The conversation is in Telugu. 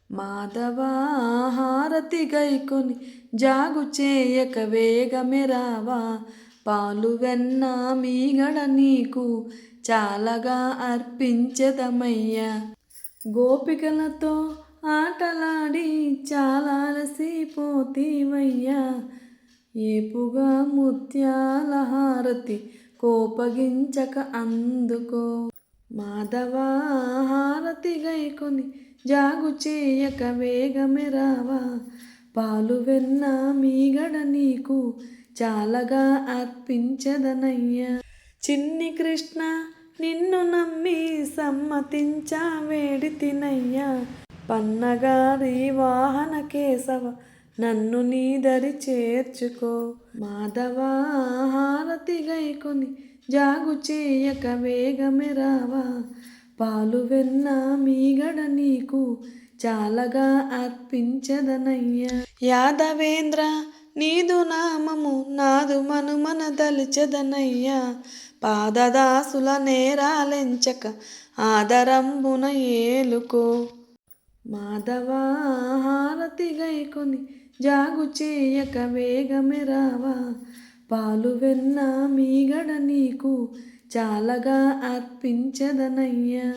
మాధవా హారతి గైకొని జాగు చేయక వేగమే రావా, పాలు వెన్న మీగడ నీకు చాలగా అర్పించదమయ్యా. గోపికలతో ఆటలాడి చాలా అలసిపోతీవయ్యా, ఏపుగా ముత్యాల హారతి కోపగించక అందుకో. మాధవా హారతి గైకొని జాగు చేయక వేగమే రావా, పాలు వెన్న మీగడ నీకు చాలగా అర్పించదనయ్యా. చిన్ని కృష్ణ నిన్ను నమ్మి సమ్మతించా వేడితినయ్యా, పన్నగారి వాహన కేశవ నన్ను నీదరి చేర్చుకో. మాధవా హారతి గైకొని జాగు చేయక వేగమే రావా, పాలు వెన్న మీగడ నీకు చాలగా అర్పించదనయ్యా. యాదవేంద్ర నీదు నామము నాదు మనుమన దలిచదనయ్యా, పాదదాసుల నేరాలెంచక ఆదరంబున ఏలుకో. మాధవా హారతి గైకొని జాగు చేయక వేగమే రావా, పాలు వెన్న మీగడ నీకు చాలగా అర్పించదనయ్యా.